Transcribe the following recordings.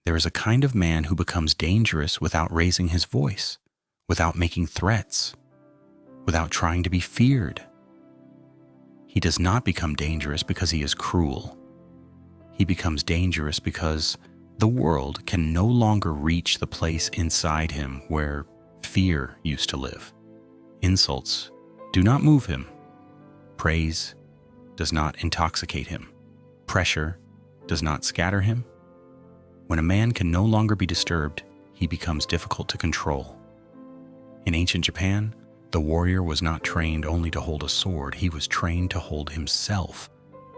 There is a kind of man who becomes dangerous without raising his voice, without making threats, without trying to be feared. He does not become dangerous because he is cruel. He becomes dangerous because the world can no longer reach the place inside him where fear used to live. Insults do not move him. Praise does not intoxicate him. Pressure does not scatter him. When a man can no longer be disturbed, he becomes difficult to control. In ancient Japan, the warrior was not trained only to hold a sword, he was trained to hold himself.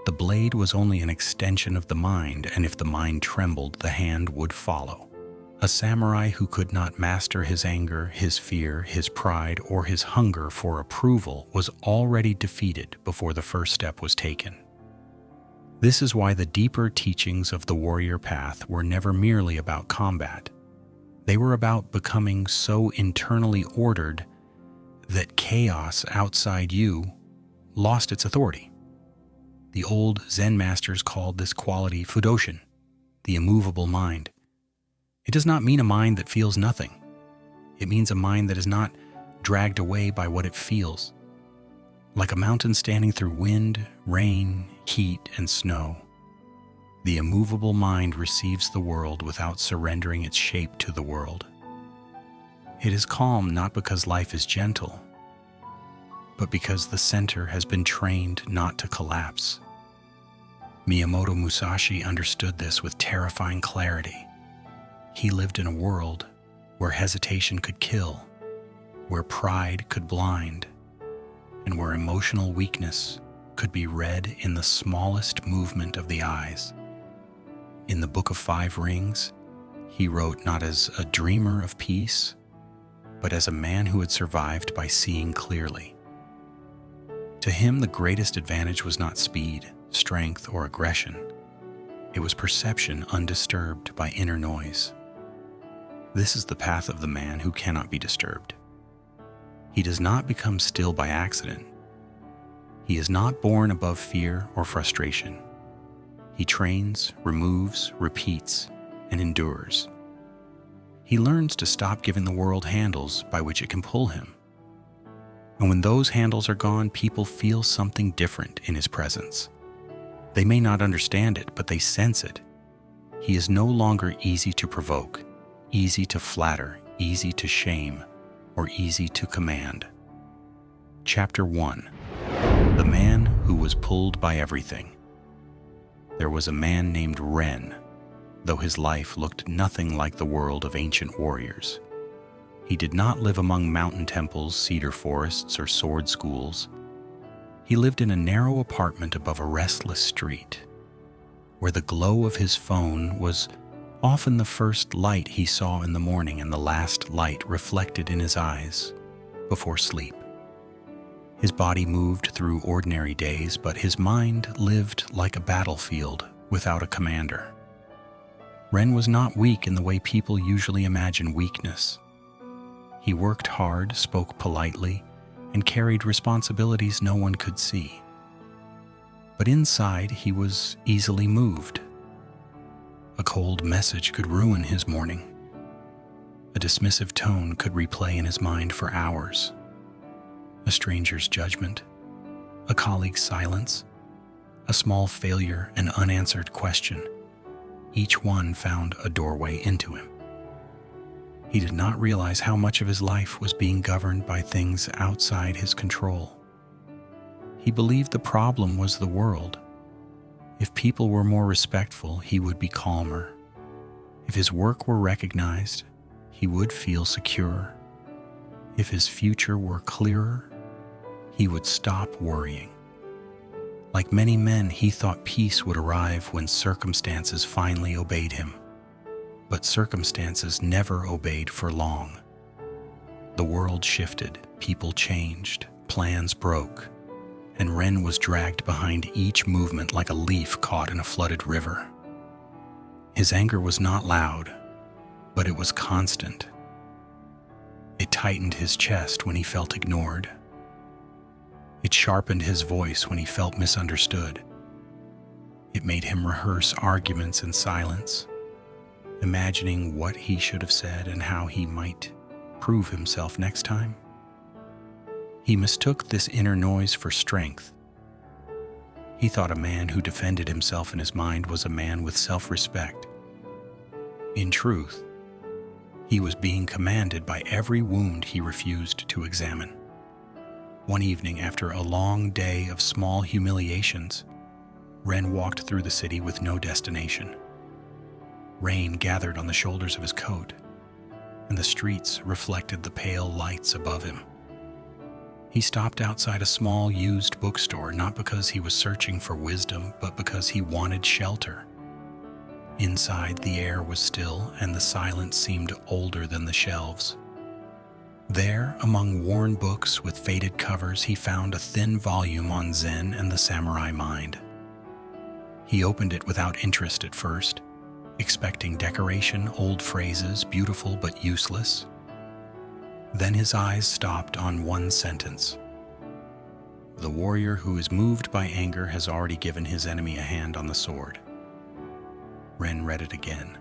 The blade was only an extension of the mind, and if the mind trembled, the hand would follow. A samurai who could not master his anger, his fear, his pride, or his hunger for approval was already defeated before the first step was taken. This is why the deeper teachings of the warrior path were never merely about combat. They were about becoming so internally ordered that chaos outside you lost its authority. The old Zen masters called this quality Fudōshin, the immovable mind. It does not mean a mind that feels nothing. It means a mind that is not dragged away by what it feels. Like a mountain standing through wind, rain, heat, and snow, the immovable mind receives the world without surrendering its shape to the world. It is calm not because life is gentle, but because the center has been trained not to collapse. Miyamoto Musashi understood this with terrifying clarity. He lived in a world where hesitation could kill, where pride could blind, and where emotional weakness could be read in the smallest movement of the eyes. In the Book of Five Rings, he wrote not as a dreamer of peace, but as a man who had survived by seeing clearly. To him, the greatest advantage was not speed, strength, or aggression. It was perception undisturbed by inner noise. This is the path of the man who cannot be disturbed. He does not become still by accident. He is not born above fear or frustration. He trains, removes, repeats, and endures. He learns to stop giving the world handles by which it can pull him. And when those handles are gone, people feel something different in his presence. They may not understand it, but they sense it. He is no longer easy to provoke, easy to flatter, easy to shame, or easy to command. Chapter 1. The Man Who Was Pulled by Everything. There was a man named Ren, though his life looked nothing like the world of ancient warriors. He did not live among mountain temples, cedar forests, or sword schools. He lived in a narrow apartment above a restless street, where the glow of his phone was often the first light he saw in the morning and the last light reflected in his eyes before sleep. His body moved through ordinary days, but his mind lived like a battlefield without a commander. Ren was not weak in the way people usually imagine weakness. He worked hard, spoke politely, and carried responsibilities no one could see. But inside, he was easily moved. A cold message could ruin his morning. A dismissive tone could replay in his mind for hours. A stranger's judgment, a colleague's silence, a small failure, an unanswered question. Each one found a doorway into him. He did not realize how much of his life was being governed by things outside his control. He believed the problem was the world. If people were more respectful, he would be calmer. If his work were recognized, he would feel secure. If his future were clearer, he would stop worrying. Like many men, he thought peace would arrive when circumstances finally obeyed him. But circumstances never obeyed for long. The world shifted, people changed, plans broke, and Ren was dragged behind each movement like a leaf caught in a flooded river. His anger was not loud, but it was constant. It tightened his chest when he felt ignored. It sharpened his voice when he felt misunderstood. It made him rehearse arguments in silence. imagining what he should have said and how he might prove himself next time. He mistook this inner noise for strength. He thought a man who defended himself in his mind was a man with self-respect. In truth, he was being commanded by every wound he refused to examine. One evening, after a long day of small humiliations, Ren walked through the city with no destination. Rain gathered on the shoulders of his coat, and the streets reflected the pale lights above him. He stopped outside a small used bookstore, not because he was searching for wisdom, but because he wanted shelter. Inside, the air was still, and the silence seemed older than the shelves. There, among worn books with faded covers, he found a thin volume on Zen and the samurai mind. He opened it without interest at first, expecting decoration, old phrases, beautiful but useless. Then his eyes stopped on one sentence. The warrior who is moved by anger has already given his enemy a hand on the sword. Ren read it again.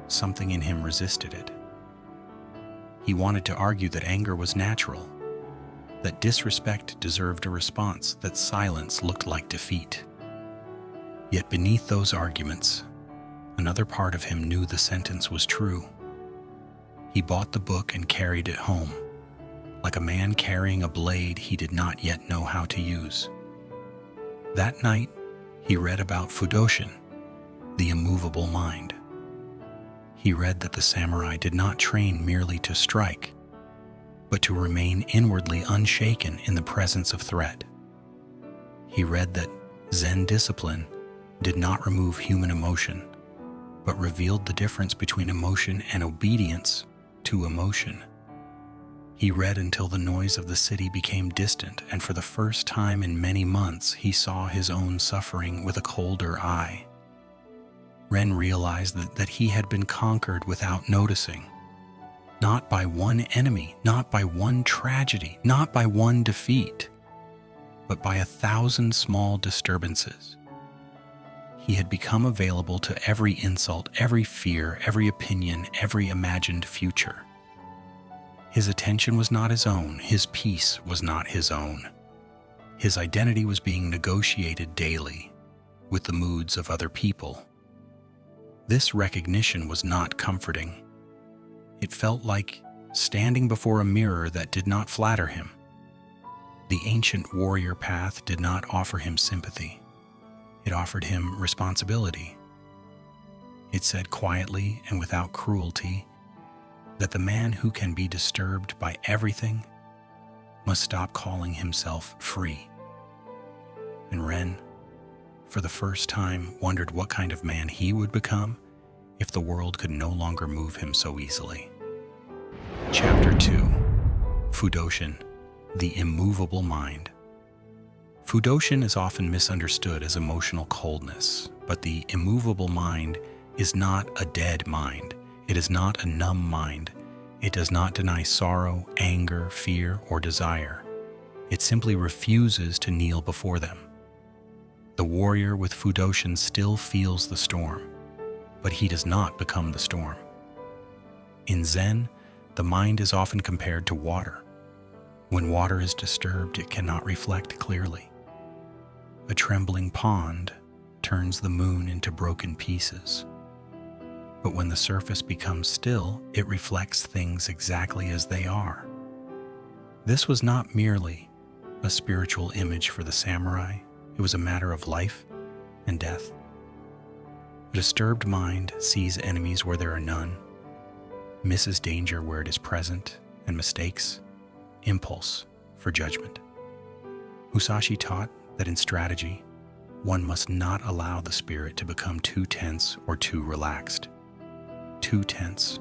Something in him resisted it. He wanted to argue that anger was natural, that disrespect deserved a response, that silence looked like defeat. Yet beneath those arguments, another part of him knew the sentence was true. He bought the book and carried it home, like a man carrying a blade he did not yet know how to use. That night, he read about Fudōshin, the immovable mind. He read that the samurai did not train merely to strike, but to remain inwardly unshaken in the presence of threat. He read that Zen discipline did not remove human emotion, but revealed the difference between emotion and obedience to emotion. He read until the noise of the city became distant, and for the first time in many months, he saw his own suffering with a colder eye. Ren realized that he had been conquered without noticing, not by one enemy, not by one tragedy, not by one defeat, but by 1,000 small disturbances. He had become available to every insult, every fear, every opinion, every imagined future. His attention was not his own. His peace was not his own. His identity was being negotiated daily with the moods of other people. This recognition was not comforting. It felt like standing before a mirror that did not flatter him. The ancient warrior path did not offer him sympathy. It offered him responsibility. It said quietly and without cruelty that the man who can be disturbed by everything must stop calling himself free. And Ren, for the first time, wondered what kind of man he would become if the world could no longer move him so easily. Chapter 2. Fudōshin, the immovable mind. Fudōshin is often misunderstood as emotional coldness, but the immovable mind is not a dead mind. It is not a numb mind. It does not deny sorrow, anger, fear, or desire. It simply refuses to kneel before them. The warrior with Fudōshin still feels the storm, but he does not become the storm. In Zen, the mind is often compared to water. When water is disturbed, it cannot reflect clearly. A trembling pond turns the moon into broken pieces. But when the surface becomes still, it reflects things exactly as they are. This was not merely a spiritual image for the samurai. It was a matter of life and death. A disturbed mind sees enemies where there are none, misses danger where it is present, and mistakes impulse for judgment. Musashi taught that in strategy, one must not allow the spirit to become too tense or too relaxed. Too tense,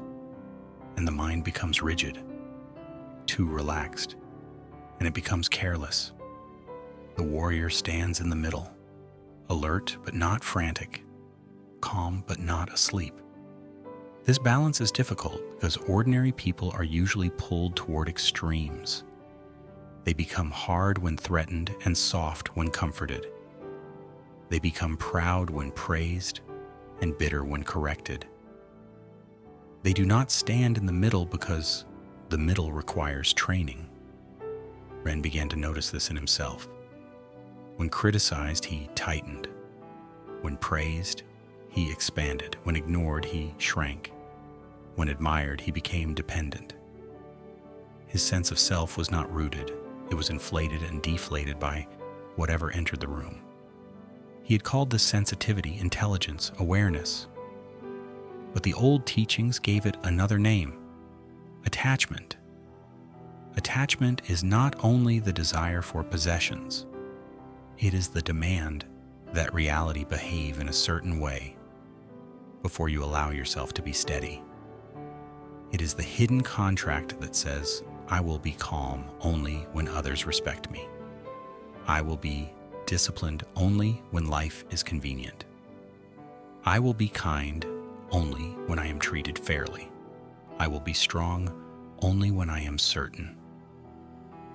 and the mind becomes rigid. Too relaxed, and it becomes careless. The warrior stands in the middle, alert but not frantic, calm but not asleep. This balance is difficult because ordinary people are usually pulled toward extremes. They become hard when threatened and soft when comforted. They become proud when praised and bitter when corrected. They do not stand in the middle because the middle requires training. Ren began to notice this in himself. When criticized, he tightened. When praised, he expanded. When ignored, he shrank. When admired, he became dependent. His sense of self was not rooted. It was inflated and deflated by whatever entered the room. He had called this sensitivity intelligence, awareness. But the old teachings gave it another name: attachment. Attachment is not only the desire for possessions, it is the demand that reality behave in a certain way before you allow yourself to be steady. It is the hidden contract that says, I will be calm only when others respect me. I will be disciplined only when life is convenient. I will be kind only when I am treated fairly. I will be strong only when I am certain.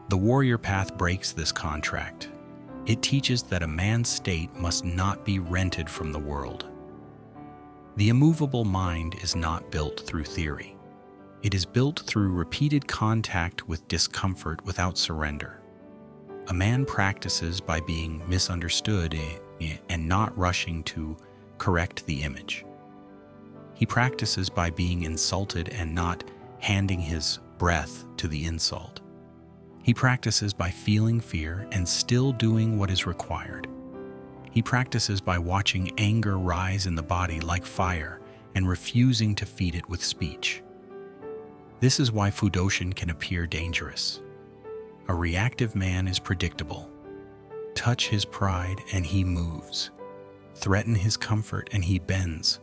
The warrior path breaks this contract. It teaches that a man's state must not be rented from the world. The immovable mind is not built through theory. It is built through repeated contact with discomfort without surrender. A man practices by being misunderstood and not rushing to correct the image. He practices by being insulted and not handing his breath to the insult. He practices by feeling fear and still doing what is required. He practices by watching anger rise in the body like fire and refusing to feed it with speech. This is why Fudōshin can appear dangerous. A reactive man is predictable. Touch his pride and he moves. Threaten his comfort and he bends.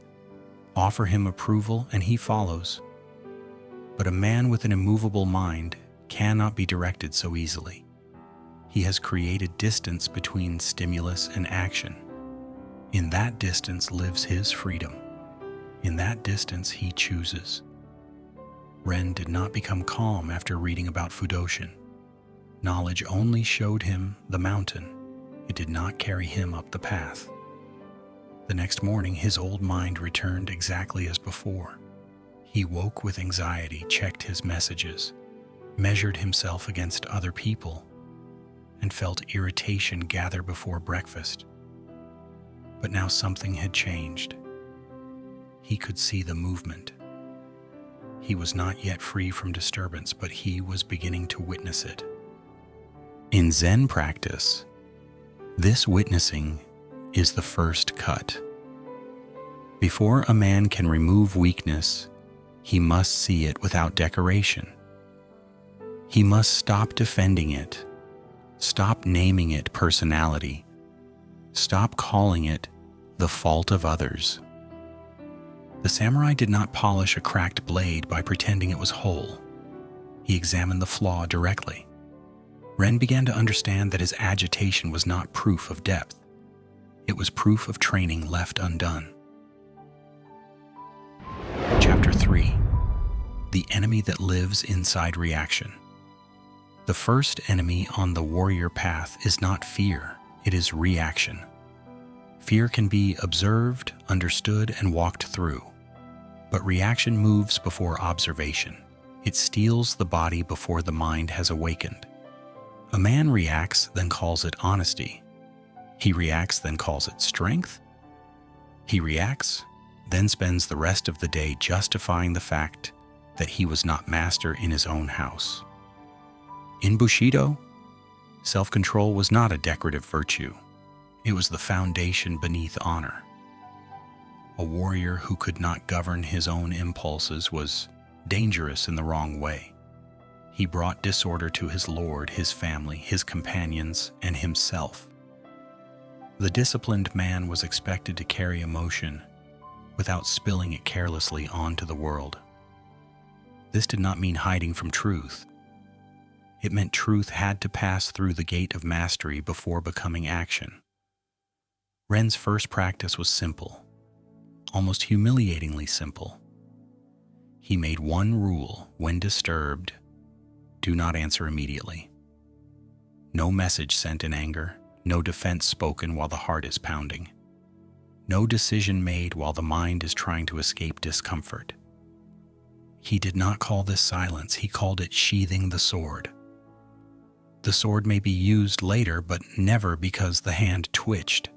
Offer him approval and he follows. But a man with an immovable mind cannot be directed so easily. He has created distance between stimulus and action. In that distance lives his freedom. In that distance he chooses. Ren did not become calm after reading about Fudōshin. Knowledge only showed him the mountain. It did not carry him up the path. The next morning, his old mind returned exactly as before. He woke with anxiety, checked his messages, measured himself against other people, and felt irritation gather before breakfast. But now something had changed. He could see the movement. He was not yet free from disturbance, but he was beginning to witness it. In Zen practice, this witnessing is the first cut. Before a man can remove weakness, he must see it without decoration. He must stop defending it, stop naming it personality, stop calling it the fault of others. The samurai did not polish a cracked blade by pretending it was whole. He examined the flaw directly. Ren began to understand that his agitation was not proof of depth. It was proof of training left undone. Chapter 3. The enemy that lives inside reaction. The first enemy on the warrior path is not fear, it is reaction. Fear can be observed, understood, and walked through. But reaction moves before observation. It steals the body before the mind has awakened. A man reacts, then calls it honesty. He reacts, then calls it strength. He reacts, then spends the rest of the day justifying the fact that he was not master in his own house. In Bushido, self-control was not a decorative virtue. It was the foundation beneath honor. A warrior who could not govern his own impulses was dangerous in the wrong way. He brought disorder to his lord, his family, his companions, and himself. The disciplined man was expected to carry emotion without spilling it carelessly onto the world. This did not mean hiding from truth. It meant truth had to pass through the gate of mastery before becoming action. Ren's first practice was simple, almost humiliatingly simple. He made one rule: when disturbed, do not answer immediately. No message sent in anger, no defense spoken while the heart is pounding. No decision made while the mind is trying to escape discomfort. He did not call this silence, he called it sheathing the sword. The sword may be used later, but never because the hand twitched.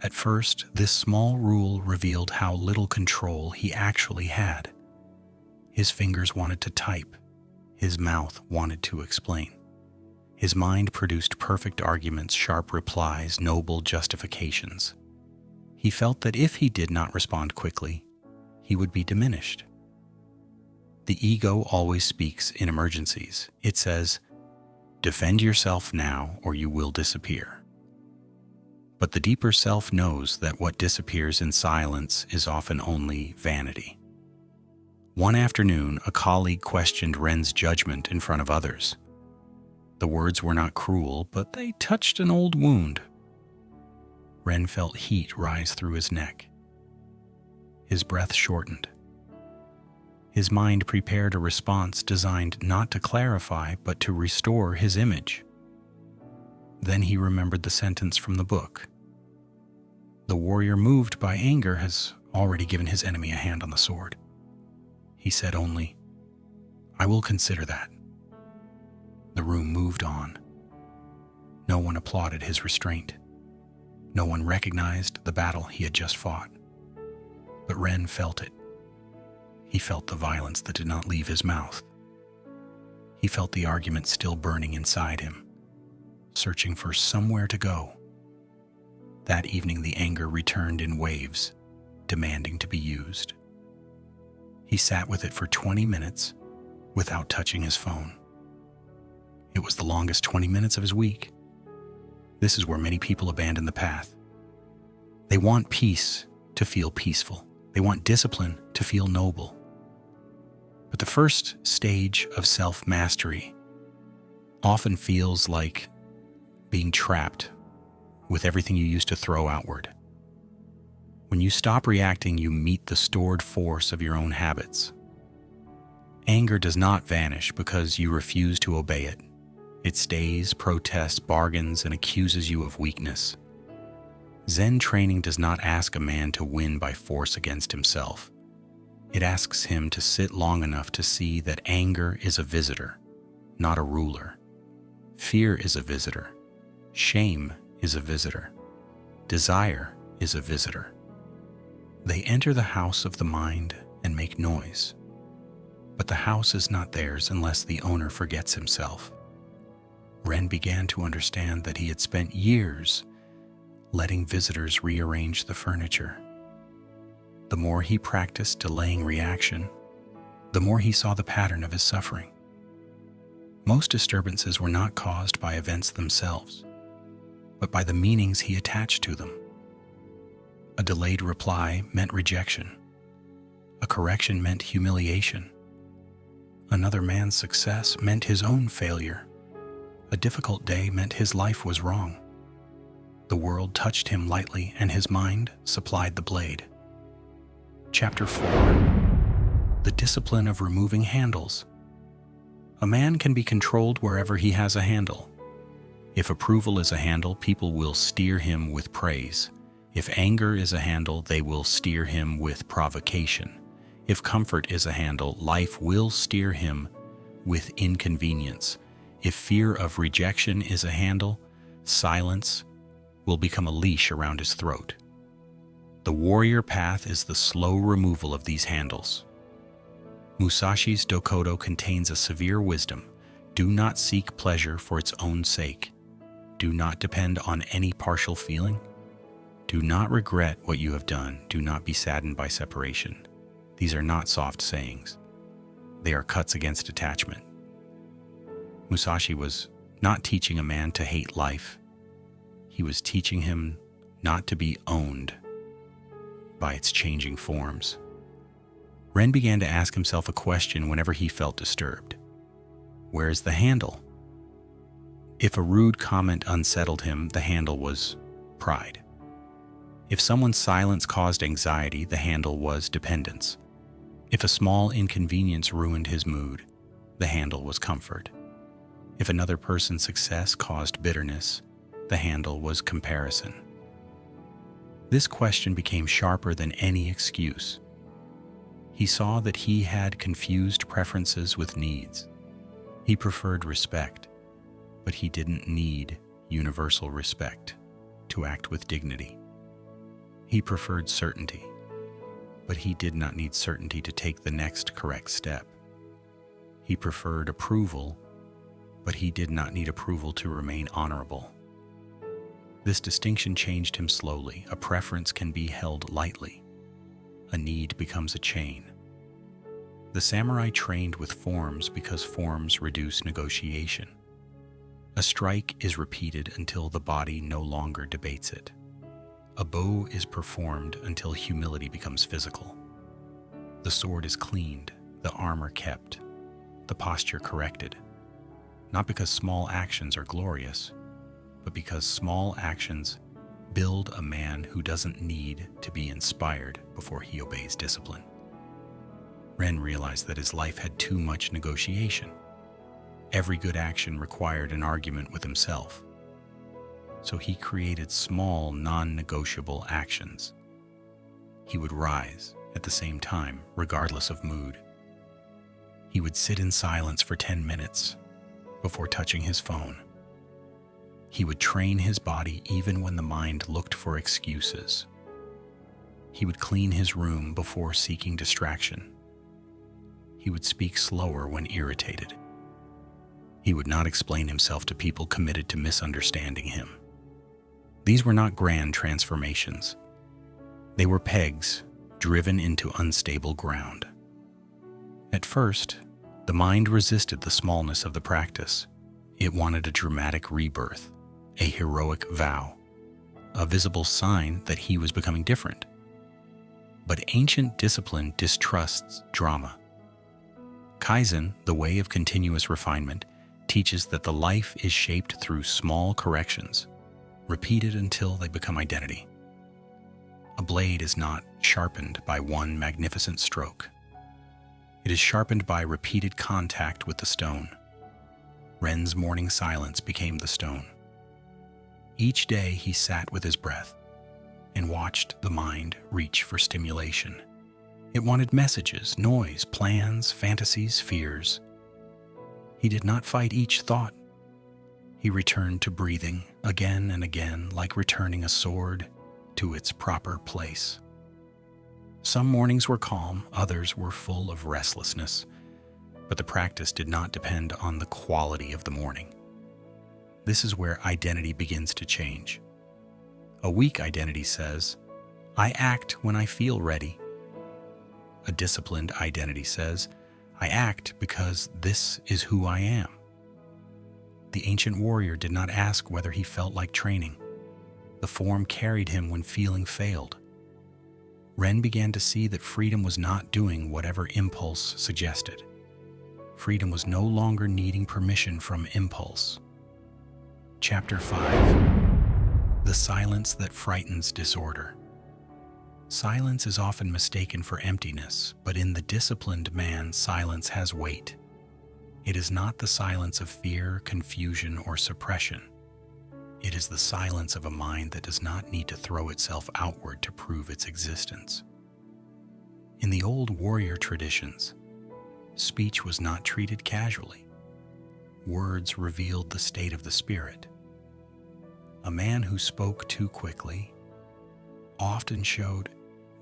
At first, this small rule revealed how little control he actually had. His fingers wanted to type. His mouth wanted to explain. His mind produced perfect arguments, sharp replies, noble justifications. He felt that if he did not respond quickly, he would be diminished. The ego always speaks in emergencies. It says, "Defend yourself now or you will disappear." But the deeper self knows that what disappears in silence is often only vanity. One afternoon, a colleague questioned Ren's judgment in front of others. The words were not cruel, but they touched an old wound. Ren felt heat rise through his neck. His breath shortened. His mind prepared a response designed not to clarify, but to restore his image. Then he remembered the sentence from the book. The warrior moved by anger has already given his enemy a hand on the sword. He said only, "I will consider that." The room moved on. No one applauded his restraint. No one recognized the battle he had just fought. But Ren felt it. He felt the violence that did not leave his mouth. He felt the argument still burning inside him, searching for somewhere to go. That evening, the anger returned in waves, demanding to be used. He sat with it for 20 minutes without touching his phone. It was the longest 20 minutes of his week. This is where many people abandon the path. They want peace to feel peaceful. They want discipline to feel noble. But the first stage of self-mastery often feels like being trapped with everything you used to throw outward. When you stop reacting, you meet the stored force of your own habits. Anger does not vanish because you refuse to obey it. It stays, protests, bargains, and accuses you of weakness. Zen training does not ask a man to win by force against himself. It asks him to sit long enough to see that anger is a visitor, not a ruler. Fear is a visitor. Shame is a visitor. Desire is a visitor. They enter the house of the mind and make noise. But the house is not theirs unless the owner forgets himself. Ren began to understand that he had spent years letting visitors rearrange the furniture. The more he practiced delaying reaction, the more he saw the pattern of his suffering. Most disturbances were not caused by events themselves, but by the meanings he attached to them. A delayed reply meant rejection. A correction meant humiliation. Another man's success meant his own failure. A difficult day meant his life was wrong. The world touched him lightly, and his mind supplied the blade. Chapter 4. The discipline of removing handles. A man can be controlled wherever he has a handle. If approval is a handle, people will steer him with praise. If anger is a handle, they will steer him with provocation. If comfort is a handle, life will steer him with inconvenience. If fear of rejection is a handle, silence will become a leash around his throat. The warrior path is the slow removal of these handles. Musashi's Dokodo contains a severe wisdom. Do not seek pleasure for its own sake. Do not depend on any partial feeling. Do not regret what you have done. Do not be saddened by separation. These are not soft sayings. They are cuts against attachment. Musashi was not teaching a man to hate life. He was teaching him not to be owned by its changing forms. Ren began to ask himself a question whenever he felt disturbed. Where is the handle? If a rude comment unsettled him, the handle was pride. If someone's silence caused anxiety, the handle was dependence. If a small inconvenience ruined his mood, the handle was comfort. If another person's success caused bitterness, the handle was comparison. This question became sharper than any excuse. He He saw that he had confused preferences with needs. He preferred respect, but he didn't need universal respect to act with dignity. He preferred certainty, but he did not need certainty to take the next correct step. He preferred approval, but he did not need approval to remain honorable. This distinction changed him slowly. A preference can be held lightly. A need becomes a chain. The samurai trained with forms because forms reduce negotiation. A strike is repeated until the body no longer debates it. A bow is performed until humility becomes physical. The sword is cleaned, the armor kept, the posture corrected. Not because small actions are glorious, but because small actions build a man who doesn't need to be inspired before he obeys discipline. Ren realized that his life had too much negotiation. Every good action required an argument with himself. So he created small, non-negotiable actions. He would rise at the same time, regardless of mood. He would sit in silence for 10 minutes before touching his phone. He would train his body even when the mind looked for excuses. He would clean his room before seeking distraction. He would speak slower when irritated. He would not explain himself to people committed to misunderstanding him. These were not grand transformations. They were pegs driven into unstable ground. At first, the mind resisted the smallness of the practice. It wanted a dramatic rebirth, a heroic vow, a visible sign that he was becoming different. But ancient discipline distrusts drama. Kaizen, the way of continuous refinement, teaches that the life is shaped through small corrections, repeated until they become identity. A blade is not sharpened by one magnificent stroke. It is sharpened by repeated contact with the stone. Ren's morning silence became the stone. Each day he sat with his breath and watched the mind reach for stimulation. It wanted messages, noise, plans, fantasies, fears. He did not fight each thought. He returned to breathing again and again, like returning a sword to its proper place. Some mornings were calm, others were full of restlessness, but the practice did not depend on the quality of the morning. This is where identity begins to change. A weak identity says, "I act when I feel ready." A disciplined identity says, "I act because this is who I am." The ancient warrior did not ask whether he felt like training. The form carried him when feeling failed. Ren began to see that freedom was not doing whatever impulse suggested. Freedom was no longer needing permission from impulse. Chapter 5. The silence that frightens disorder. Silence is often mistaken for emptiness, but in the disciplined man, silence has weight. It is not the silence of fear, confusion, or suppression. It is the silence of a mind that does not need to throw itself outward to prove its existence. In the old warrior traditions, speech was not treated casually. Words revealed the state of the spirit. A man who spoke too quickly often showed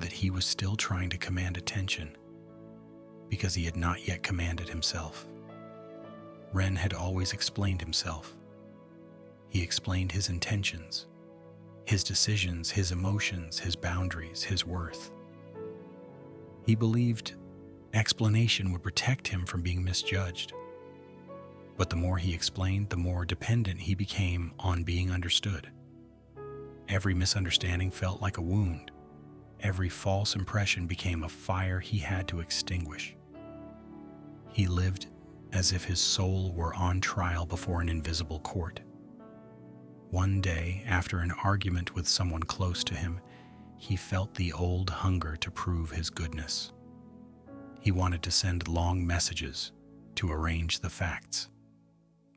that he was still trying to command attention because he had not yet commanded himself. Ren had always explained himself. He explained his intentions, his decisions, his emotions, his boundaries, his worth. He believed explanation would protect him from being misjudged. But the more he explained, the more dependent he became on being understood. Every misunderstanding felt like a wound. Every false impression became a fire he had to extinguish. He lived as if his soul were on trial before an invisible court. One day, after an argument with someone close to him, he felt the old hunger to prove his goodness. He wanted to send long messages, to arrange the facts,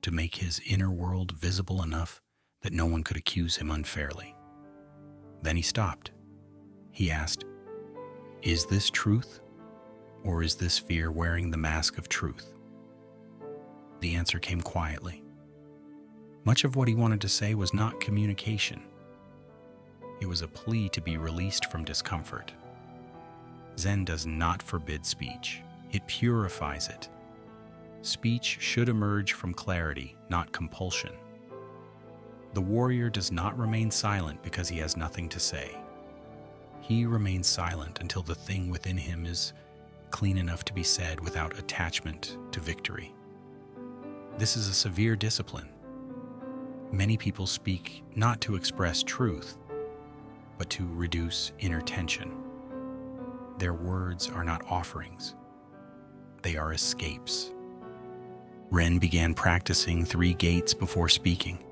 to make his inner world visible enough that no one could accuse him unfairly. Then he stopped. He asked, "Is this truth, Or is this fear wearing the mask of truth? The answer came quietly. Much of what he wanted to say was not communication. It was a plea to be released from discomfort. Zen does not forbid speech. It purifies it. Speech should emerge from clarity, not compulsion. The warrior does not remain silent because he has nothing to say. He remains silent until the thing within him is clean enough to be said without attachment to victory. This is a severe discipline. Many people speak not to express truth, but to reduce inner tension. Their words are not offerings. They are escapes. Ren began practicing 3 gates before speaking.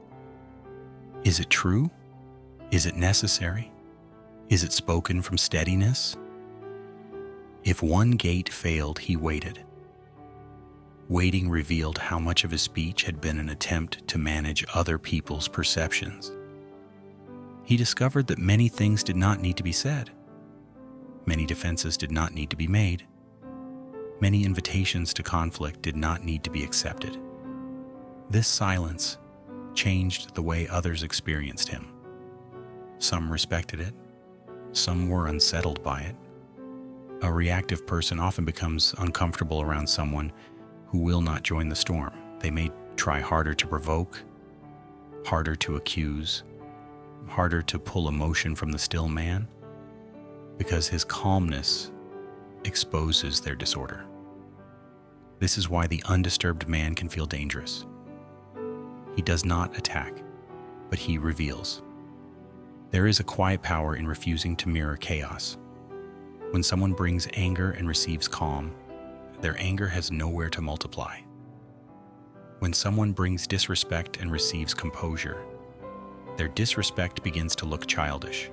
Is it true? Is it necessary? Is it spoken from steadiness? If one gate failed, he waited. Waiting revealed how much of his speech had been an attempt to manage other people's perceptions. He discovered that many things did not need to be said. Many defenses did not need to be made. Many invitations to conflict did not need to be accepted. This silence changed the way others experienced him. Some respected it. Some were unsettled by it. A reactive person often becomes uncomfortable around someone who will not join the storm. They may try harder to provoke, harder to accuse, harder to pull emotion from the still man, because his calmness exposes their disorder. This is why the undisturbed man can feel dangerous. He does not attack, but he reveals. There is a quiet power in refusing to mirror chaos. When someone brings anger and receives calm, their anger has nowhere to multiply. When someone brings disrespect and receives composure, their disrespect begins to look childish.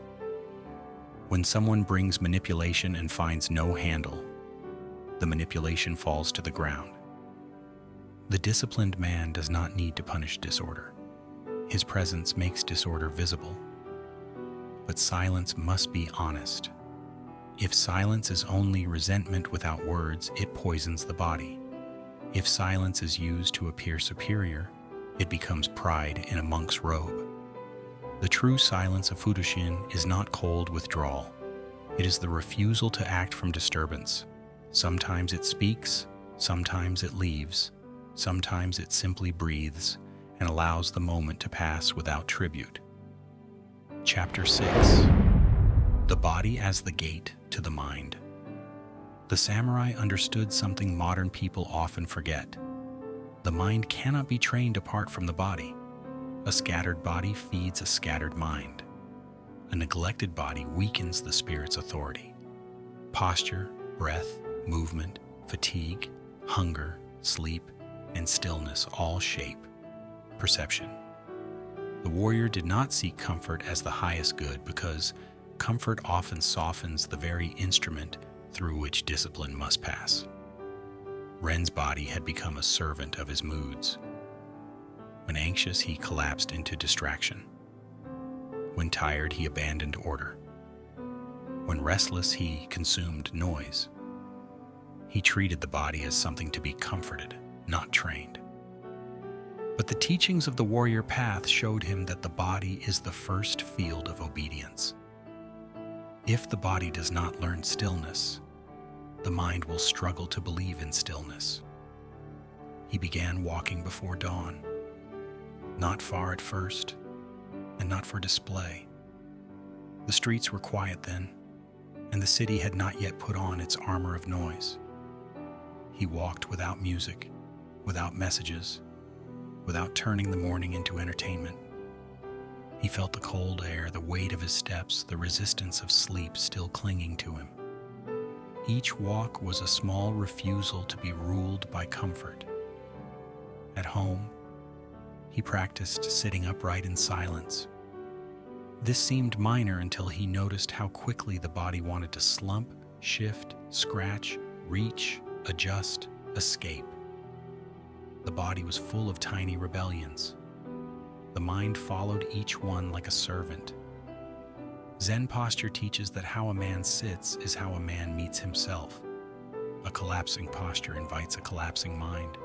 When someone brings manipulation and finds no handle, the manipulation falls to the ground. The disciplined man does not need to punish disorder. His presence makes disorder visible. But silence must be honest. If silence is only resentment without words, it poisons the body. If silence is used to appear superior, it becomes pride in a monk's robe. The true silence of Fudōshin is not cold withdrawal. It is the refusal to act from disturbance. Sometimes it speaks, sometimes it leaves, sometimes it simply breathes and allows the moment to pass without tribute. Chapter 6. The body as the gate to the mind. The samurai understood something modern people often forget. The mind cannot be trained apart from the body. A scattered body feeds a scattered mind. A neglected body weakens the spirit's authority. Posture, breath, movement, fatigue, hunger, sleep, and stillness all shape perception. The warrior did not seek comfort as the highest good because comfort often softens the very instrument through which discipline must pass. Ren's body had become a servant of his moods. When anxious, he collapsed into distraction. When tired, he abandoned order. When restless, he consumed noise. He treated the body as something to be comforted, not trained. But the teachings of the warrior path showed him that the body is the first field of obedience. If the body does not learn stillness, the mind will struggle to believe in stillness. He began walking before dawn, not far at first, and not for display. The streets were quiet then, and the city had not yet put on its armor of noise. He walked without music, without messages, without turning the morning into entertainment. He felt the cold air, the weight of his steps, the resistance of sleep still clinging to him. Each walk was a small refusal to be ruled by comfort. At home, he practiced sitting upright in silence. This seemed minor until he noticed how quickly the body wanted to slump, shift, scratch, reach, adjust, escape. The body was full of tiny rebellions. The mind followed each one like a servant. Zen posture teaches that how a man sits is how a man meets himself. A collapsing posture invites a collapsing mind.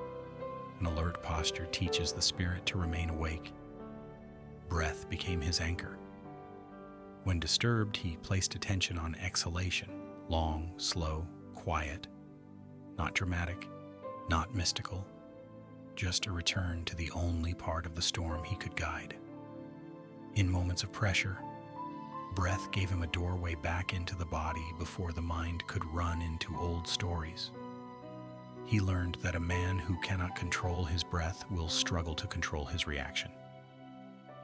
An alert posture teaches the spirit to remain awake. Breath became his anchor. When disturbed, he placed attention on exhalation, long, slow, quiet, not dramatic, not mystical, just a return to the only part of the storm he could guide. In moments of pressure, breath gave him a doorway back into the body before the mind could run into old stories. He learned that a man who cannot control his breath will struggle to control his reaction.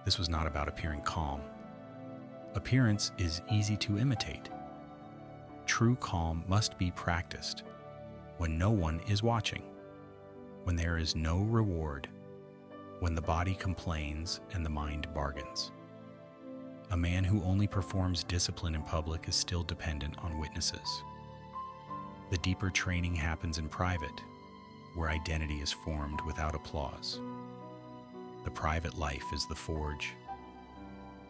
This was not about appearing calm. Appearance is easy to imitate. True calm must be practiced when no one is watching, when there is no reward, when the body complains and the mind bargains. A man who only performs discipline in public is still dependent on witnesses. The deeper training happens in private, where identity is formed without applause. The private life is the forge.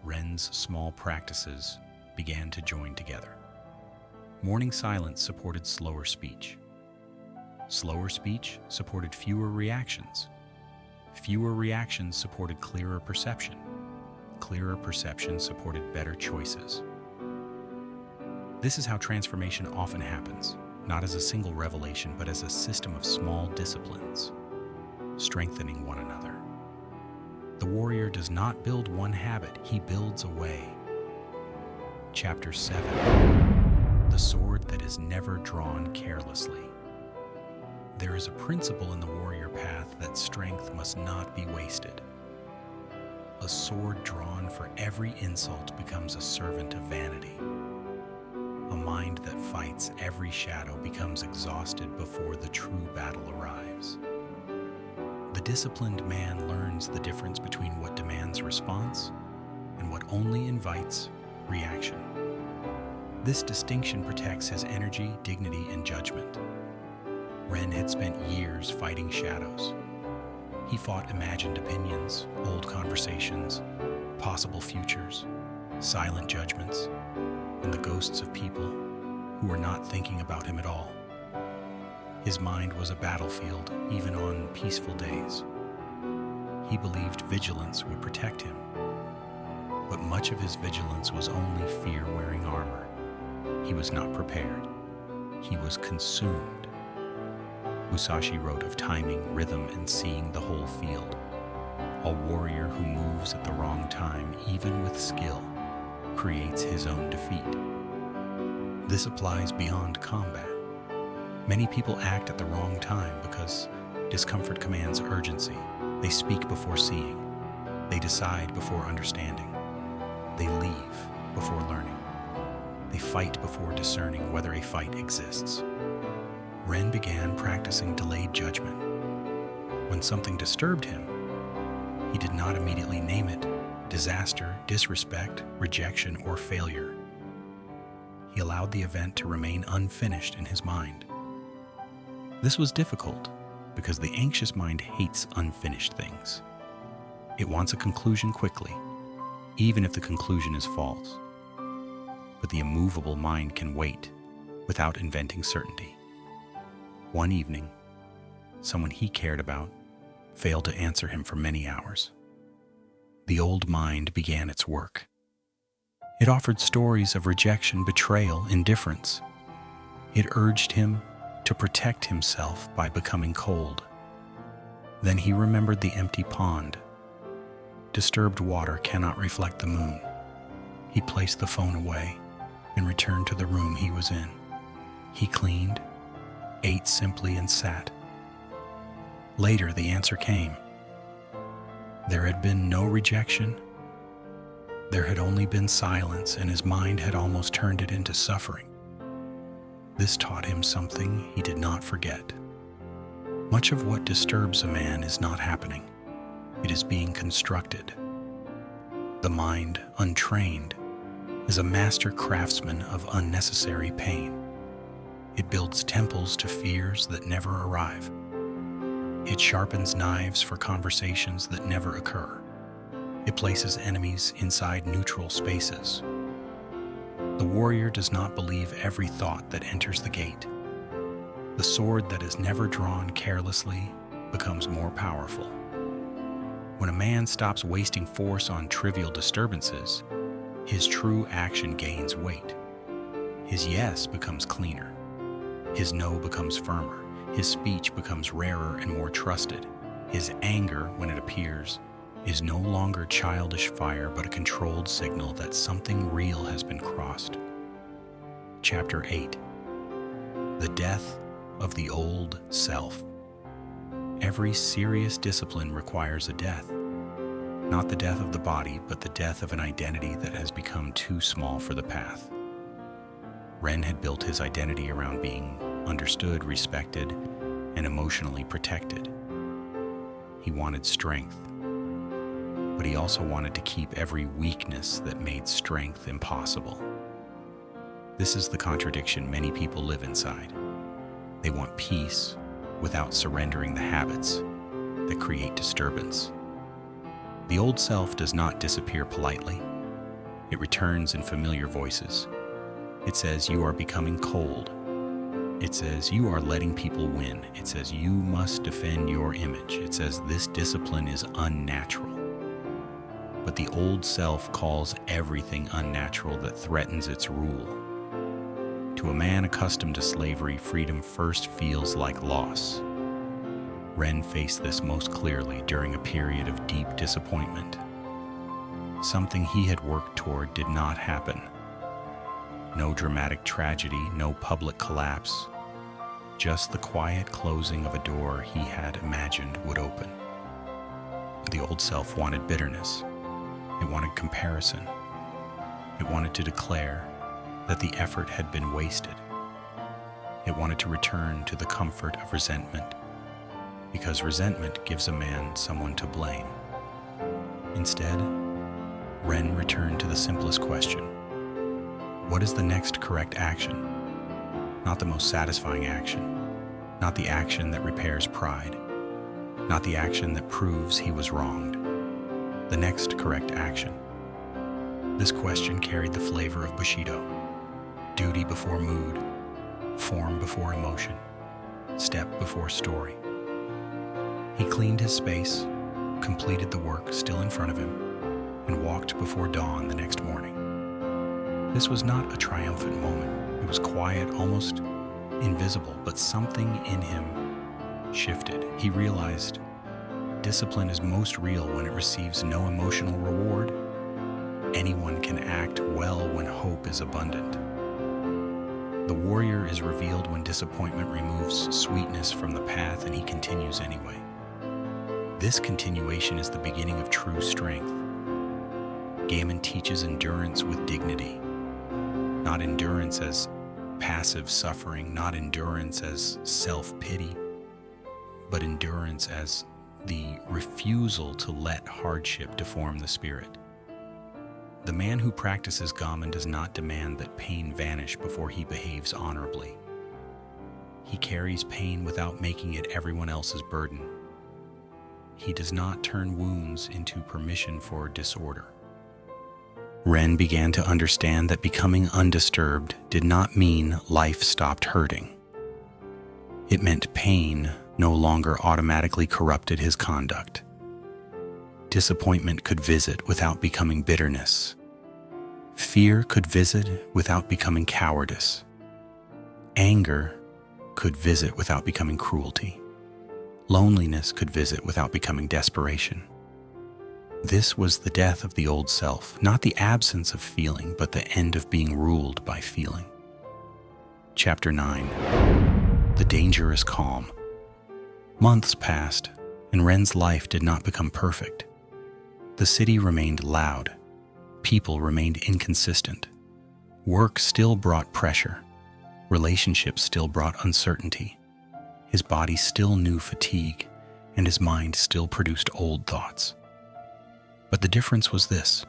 Ren's small practices began to join together. Morning silence supported slower speech. Slower speech supported fewer reactions. Fewer reactions supported clearer perception. Clearer perception supported better choices. This is how transformation often happens, not as a single revelation, but as a system of small disciplines, strengthening one another. The warrior does not build one habit, he builds a way. Chapter 7. The sword that is never drawn carelessly. There is a principle in the warrior path that strength must not be wasted. A sword drawn for every insult becomes a servant of vanity. A mind that fights every shadow becomes exhausted before the true battle arrives. The disciplined man learns the difference between what demands response and what only invites reaction. This distinction protects his energy, dignity, and judgment. Ren had spent years fighting shadows. He fought imagined opinions, old conversations, possible futures, silent judgments, and the ghosts of people who were not thinking about him at all. His mind was a battlefield, even on peaceful days. He believed vigilance would protect him, but much of his vigilance was only fear wearing armor. He was not prepared. He was consumed. Musashi wrote of timing, rhythm, and seeing the whole field. A warrior who moves at the wrong time, even with skill, creates his own defeat. This applies beyond combat. Many people act at the wrong time because discomfort commands urgency. They speak before seeing. They decide before understanding. They leave before learning. They fight before discerning whether a fight exists. Ren began practicing delayed judgment. When something disturbed him, he did not immediately name it disaster, disrespect, rejection, or failure. He allowed the event to remain unfinished in his mind. This was difficult because the anxious mind hates unfinished things. It wants a conclusion quickly, even if the conclusion is false. But the immovable mind can wait without inventing certainty. One evening, someone he cared about failed to answer him for many hours. The old mind began its work. It offered stories of rejection, betrayal, indifference. It urged him to protect himself by becoming cold. Then he remembered the empty pond. Disturbed water cannot reflect the moon. He placed the phone away and returned to the room he was in. He cleaned, ate simply, and sat. Later, the answer came. There had been no rejection. There had only been silence, and his mind had almost turned it into suffering. This taught him something he did not forget. Much of what disturbs a man is not happening. It is being constructed. The mind, untrained, is a master craftsman of unnecessary pain. It builds temples to fears that never arrive. It sharpens knives for conversations that never occur. It places enemies inside neutral spaces. The warrior does not believe every thought that enters the gate. The sword that is never drawn carelessly becomes more powerful. When a man stops wasting force on trivial disturbances, his true action gains weight. His yes becomes cleaner. His no becomes firmer. His speech becomes rarer and more trusted. His anger, when it appears, is no longer childish fire but a controlled signal that something real has been crossed. Chapter 8. The Death of the Old Self. Every serious discipline requires a death. Not the death of the body, but the death of an identity that has become too small for the path. Ren had built his identity around being understood, respected, and emotionally protected. He wanted strength, but he also wanted to keep every weakness that made strength impossible. This is the contradiction many people live inside. They want peace without surrendering the habits that create disturbance. The old self does not disappear politely. It returns in familiar voices. It says, "You are becoming cold." It says, "You are letting people win." It says, "You must defend your image." It says, "This discipline is unnatural." But the old self calls everything unnatural that threatens its rule. To a man accustomed to slavery, freedom first feels like loss. Ren faced this most clearly during a period of deep disappointment. Something he had worked toward did not happen. No dramatic tragedy, no public collapse, just the quiet closing of a door he had imagined would open. The old self wanted bitterness. It wanted comparison. It wanted to declare that the effort had been wasted. It wanted to return to the comfort of resentment, because resentment gives a man someone to blame. Instead, Ren returned to the simplest question. What is the next correct action? Not the most satisfying action, not the action that repairs pride, not the action that proves he was wronged. The next correct action. This question carried the flavor of Bushido. Duty before mood, form before emotion, step before story. He cleaned his space, completed the work still in front of him, and walked before dawn the next morning. This was not a triumphant moment. It was quiet, almost invisible, but something in him shifted. He realized discipline is most real when it receives no emotional reward. Anyone can act well when hope is abundant. The warrior is revealed when disappointment removes sweetness from the path and he continues anyway. This continuation is the beginning of true strength. Gammon teaches endurance with dignity. Not endurance as passive suffering, not endurance as self-pity, but endurance as the refusal to let hardship deform the spirit. The man who practices gammon does not demand that pain vanish before he behaves honorably. He carries pain without making it everyone else's burden. He does not turn wounds into permission for disorder. Ren began to understand that becoming undisturbed did not mean life stopped hurting. It meant pain no longer automatically corrupted his conduct. Disappointment could visit without becoming bitterness. Fear could visit without becoming cowardice. Anger could visit without becoming cruelty. Loneliness could visit without becoming desperation. This was the death of the old self, not the absence of feeling, but the end of being ruled by feeling. Chapter 9. The Dangerous Calm. Months passed, and Ren's life did not become perfect. The city remained loud. People remained inconsistent. Work still brought pressure. Relationships still brought uncertainty. His body still knew fatigue, and his mind still produced old thoughts. But the difference was this.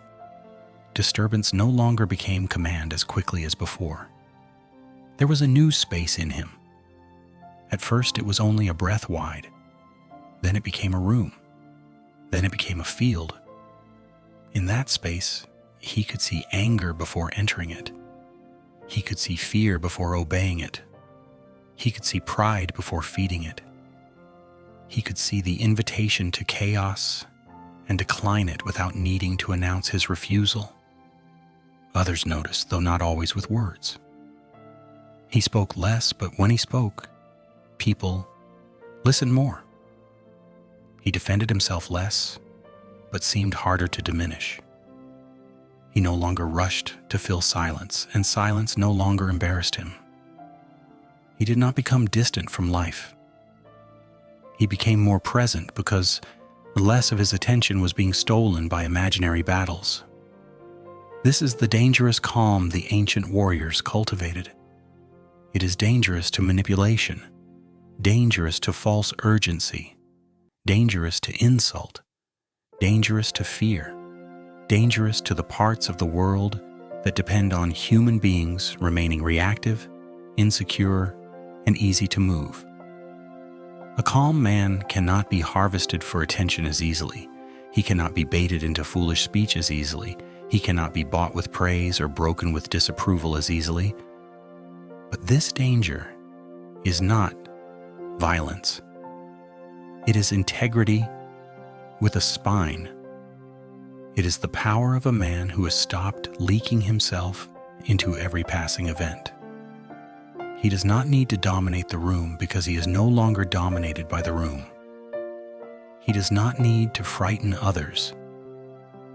Disturbance no longer became command as quickly as before. There was a new space in him. At first, it was only a breath wide. Then it became a room. Then it became a field. In that space, he could see anger before entering it. He could see fear before obeying it. He could see pride before feeding it. He could see the invitation to chaos and decline it without needing to announce his refusal. Others noticed, though not always with words. He spoke less, but when he spoke, people listened more. He defended himself less, but seemed harder to diminish. He no longer rushed to fill silence, and silence no longer embarrassed him. He did not become distant from life. He became more present because less of his attention was being stolen by imaginary battles. This is the dangerous calm the ancient warriors cultivated. It is dangerous to manipulation, dangerous to false urgency, dangerous to insult, dangerous to fear, dangerous to the parts of the world that depend on human beings remaining reactive, insecure, and easy to move. A calm man cannot be harvested for attention as easily. He cannot be baited into foolish speech as easily. He cannot be bought with praise or broken with disapproval as easily. But this danger is not violence. It is integrity with a spine. It is the power of a man who has stopped leaking himself into every passing event. He does not need to dominate the room because he is no longer dominated by the room. He does not need to frighten others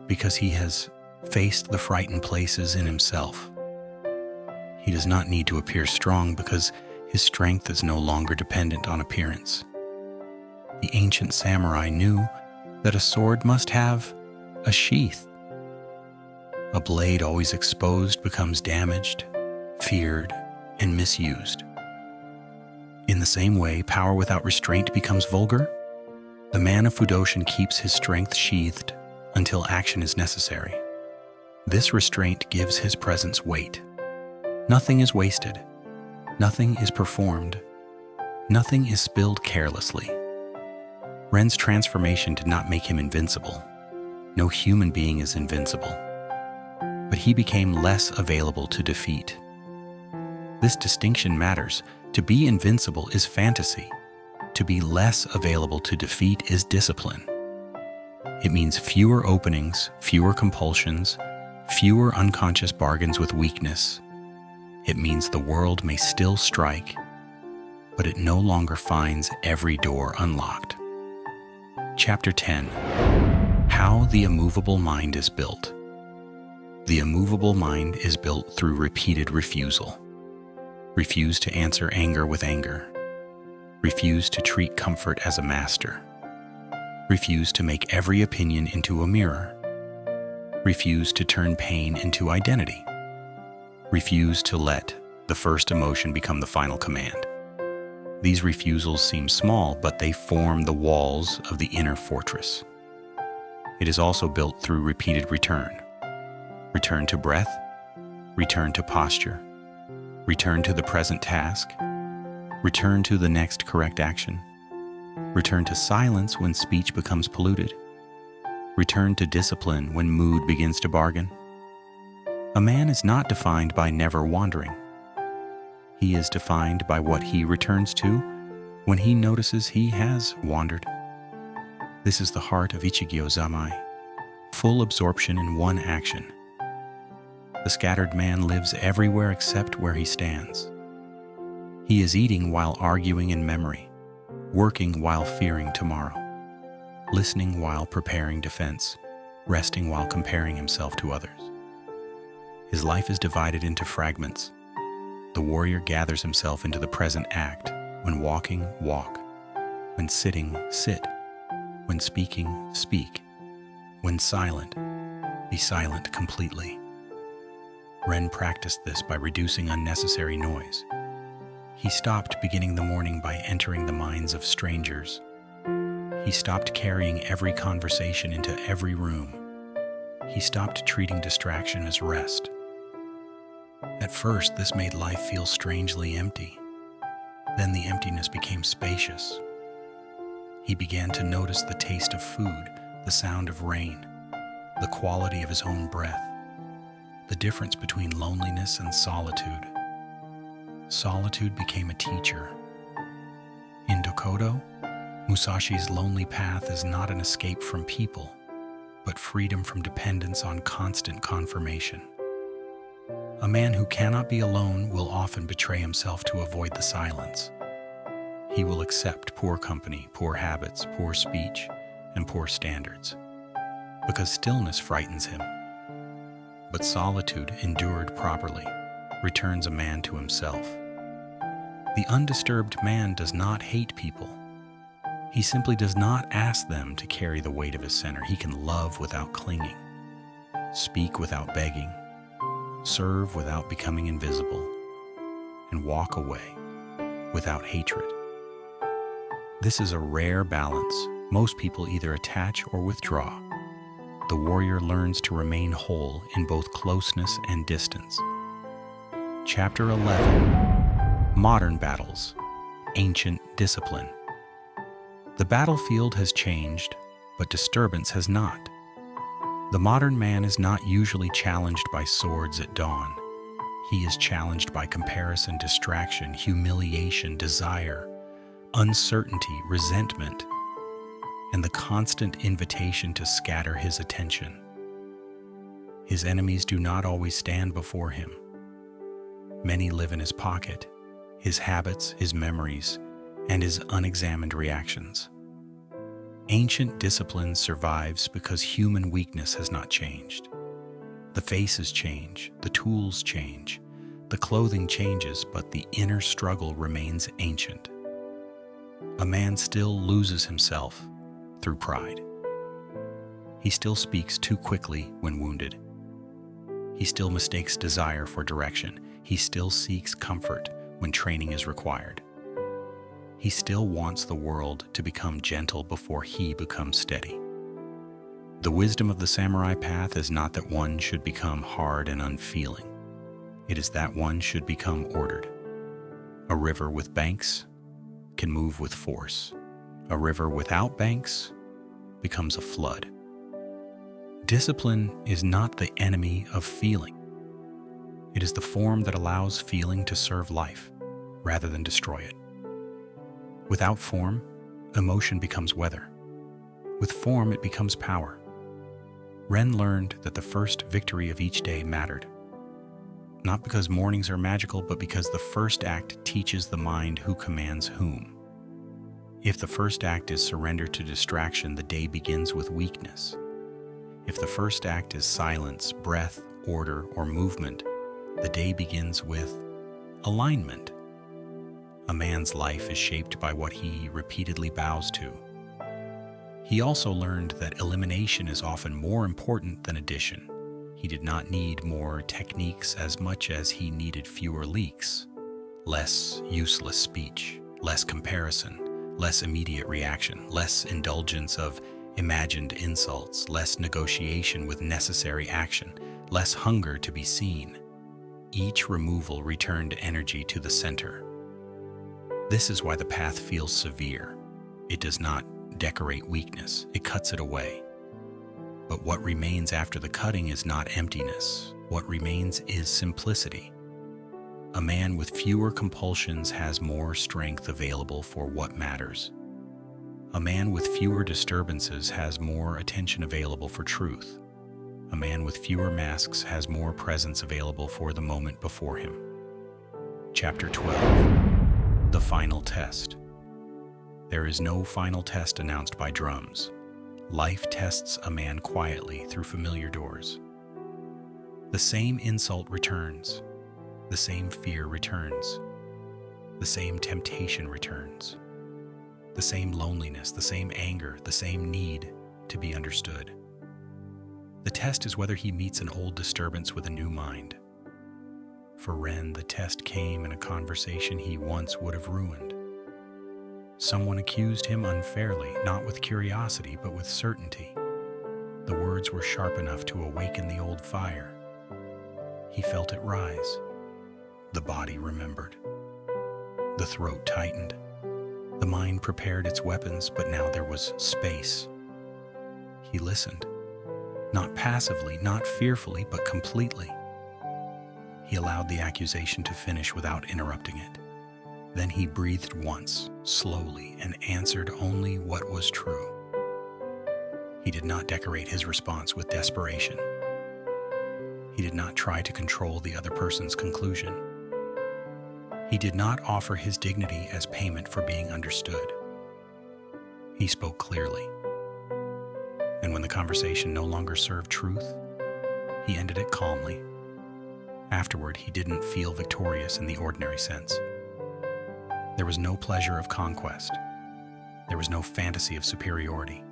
because he has faced the frightened places in himself. He does not need to appear strong because his strength is no longer dependent on appearance. The ancient samurai knew that a sword must have a sheath. A blade always exposed becomes damaged, feared, and misused. In the same way, power without restraint becomes vulgar. The man of Fudōshin keeps his strength sheathed until action is necessary. This restraint gives his presence weight. Nothing is wasted. Nothing is performed. Nothing is spilled carelessly. Ren's transformation did not make him invincible. No human being is invincible. But he became less available to defeat. This distinction matters. To be invincible is fantasy. To be less available to defeat is discipline. It means fewer openings, fewer compulsions, fewer unconscious bargains with weakness. It means the world may still strike, but it no longer finds every door unlocked. Chapter 10. How the immovable mind is built. The immovable mind is built through repeated refusal. Refuse to answer anger with anger. Refuse to treat comfort as a master. Refuse to make every opinion into a mirror. Refuse to turn pain into identity. Refuse to let the first emotion become the final command. These refusals seem small, but they form the walls of the inner fortress. It is also built through repeated return. Return to breath, return to posture, return to the present task, return to the next correct action, return to silence when speech becomes polluted, return to discipline when mood begins to bargain. A man is not defined by never wandering. He is defined by what he returns to when he notices he has wandered. This is the heart of Ichigyo Zamai, full absorption in one action. The scattered man lives everywhere except where he stands. He is eating while arguing in memory, working while fearing tomorrow, listening while preparing defense, resting while comparing himself to others. His life is divided into fragments. The warrior gathers himself into the present act. When walking, walk. When sitting, sit. When speaking, speak. When silent, be silent completely. Ren practiced this by reducing unnecessary noise. He stopped beginning the morning by entering the minds of strangers. He stopped carrying every conversation into every room. He stopped treating distraction as rest. At first, this made life feel strangely empty. Then the emptiness became spacious. He began to notice the taste of food, the sound of rain, the quality of his own breath, the difference between loneliness and solitude. solitude became a teacher. In Dokkodo, Musashi's lonely path is not an escape from people, but freedom from dependence on constant confirmation. A man who cannot be alone will often betray himself to avoid the silence. He will accept poor company, poor habits, poor speech, and poor standards, because stillness frightens him. But solitude, endured properly, returns a man to himself. The undisturbed man does not hate people. He simply does not ask them to carry the weight of his center. He can love without clinging, speak without begging, serve without becoming invisible, and walk away without hatred. This is a rare balance. Most people either attach or withdraw. The warrior learns to remain whole in both closeness and distance. Chapter 11. Modern Battles. Ancient Discipline. The battlefield has changed, but disturbance has not. The modern man is not usually challenged by swords at dawn. He is challenged by comparison, distraction, humiliation, desire, uncertainty, resentment, and the constant invitation to scatter his attention. His enemies do not always stand before him. Many live in his pocket, his habits, his memories, and his unexamined reactions. Ancient discipline survives because human weakness has not changed. The faces change, the tools change, the clothing changes, but the inner struggle remains ancient. A man still loses himself through pride. He still speaks too quickly when wounded. He still mistakes desire for direction. He still seeks comfort when training is required. He still wants the world to become gentle before he becomes steady. The wisdom of the samurai path is not that one should become hard and unfeeling. It is that one should become ordered. A river with banks can move with force. A river without banks becomes a flood. Discipline is not the enemy of feeling. It is the form that allows feeling to serve life rather than destroy it. Without form, emotion becomes weather. With form, it becomes power. Ren learned that the first victory of each day mattered. Not because mornings are magical, but because the first act teaches the mind who commands whom. If the first act is surrender to distraction, the day begins with weakness. If the first act is silence, breath, order, or movement, the day begins with alignment. A man's life is shaped by what he repeatedly bows to. He also learned that elimination is often more important than addition. He did not need more techniques as much as he needed fewer leaks, less useless speech, less comparison, less immediate reaction, less indulgence of imagined insults, less negotiation with necessary action, less hunger to be seen. Each removal returned energy to the center. This is why the path feels severe. It does not decorate weakness, it cuts it away. But what remains after the cutting is not emptiness. What remains is simplicity. A man with fewer compulsions has more strength available for what matters. A man with fewer disturbances has more attention available for truth. A man with fewer masks has more presence available for the moment before him. Chapter 12. The Final Test. There is no final test announced by drums. Life tests a man quietly through familiar doors. The same insult returns. The same fear returns. The same temptation returns. The same loneliness, the same anger, the same need to be understood. The test is whether he meets an old disturbance with a new mind. For Ren, the test came in a conversation he once would have ruined. Someone accused him unfairly, not with curiosity, but with certainty. The words were sharp enough to awaken the old fire. He felt it rise. The body remembered. The throat tightened. The mind prepared its weapons, but now there was space. He listened. Not passively, not fearfully, but completely. He allowed the accusation to finish without interrupting it. Then he breathed once, slowly, and answered only what was true. He did not decorate his response with desperation. He did not try to control the other person's conclusion. He did not offer his dignity as payment for being understood. He spoke clearly. And when the conversation no longer served truth, he ended it calmly. Afterward, he didn't feel victorious in the ordinary sense. There was no pleasure of conquest. There was no fantasy of superiority.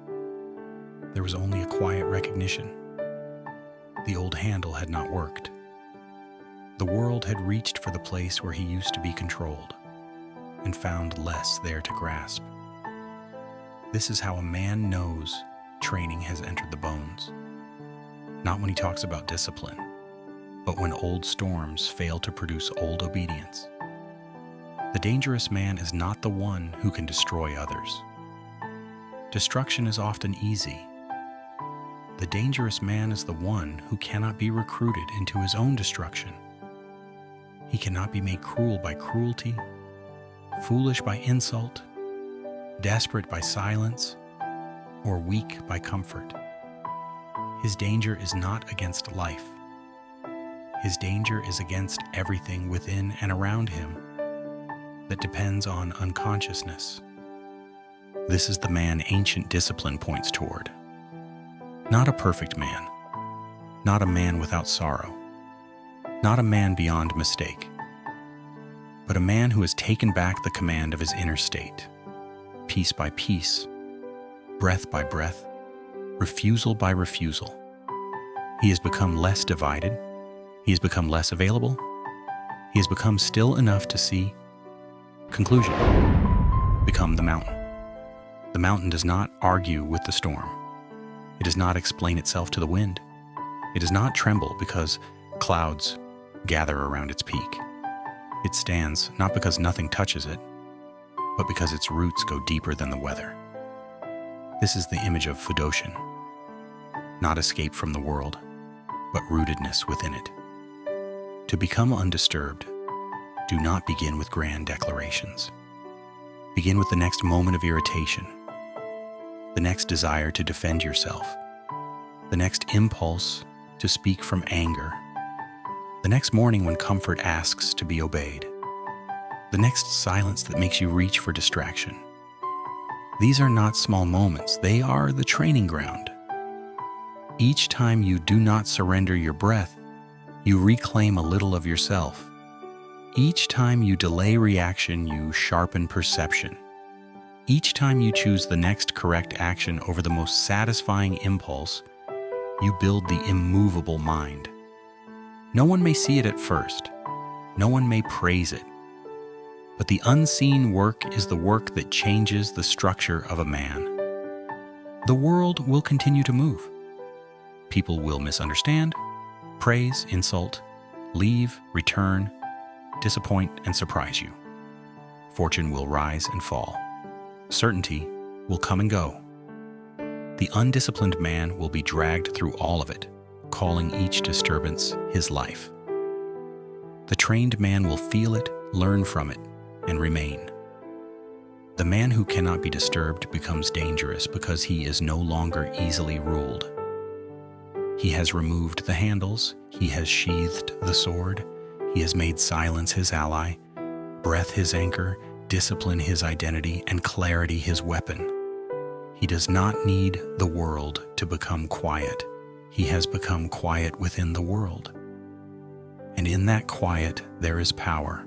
There was only a quiet recognition. The old handle had not worked. The world had reached for the place where he used to be controlled and found less there to grasp. This is how a man knows training has entered the bones. Not when he talks about discipline, but when old storms fail to produce old obedience. The dangerous man is not the one who can destroy others. Destruction is often easy. The dangerous man is the one who cannot be recruited into his own destruction. He cannot be made cruel by cruelty, foolish by insult, desperate by silence, or weak by comfort. His danger is not against life. His danger is against everything within and around him that depends on unconsciousness. This is the man ancient discipline points toward. Not a perfect man, not a man without sorrow, not a man beyond mistake, but a man who has taken back the command of his inner state, piece by piece, breath by breath, refusal by refusal. He has become less divided, he has become less available, he has become still enough to see. Conclusion. Become the mountain. The mountain does not argue with the storm. It does not explain itself to the wind. It does not tremble because clouds gather around its peak. It stands not because nothing touches it, but because its roots go deeper than the weather. This is the image of Fudōshin, not escape from the world, but rootedness within it. To become undisturbed, do not begin with grand declarations. Begin with the next moment of irritation, the next desire to defend yourself, the next impulse to speak from anger, the next morning when comfort asks to be obeyed, the next silence that makes you reach for distraction. These are not small moments, they are the training ground. Each time you do not surrender your breath, you reclaim a little of yourself. Each time you delay reaction, you sharpen perception. Each time you choose the next correct action over the most satisfying impulse, you build the immovable mind. No one may see it at first. No one may praise it. But the unseen work is the work that changes the structure of a man. The world will continue to move. People will misunderstand, praise, insult, leave, return, disappoint, and surprise you. Fortune will rise and fall. Certainty will come and go. The undisciplined man will be dragged through all of it, calling each disturbance his life. The trained man will feel it, learn from it, and remain. The man who cannot be disturbed becomes dangerous because he is no longer easily ruled. He has removed the handles, he has sheathed the sword, he has made silence his ally, breath his anchor, discipline his identity, and clarity his weapon. He does not need the world to become quiet. He has become quiet within the world. And in that quiet, there is power.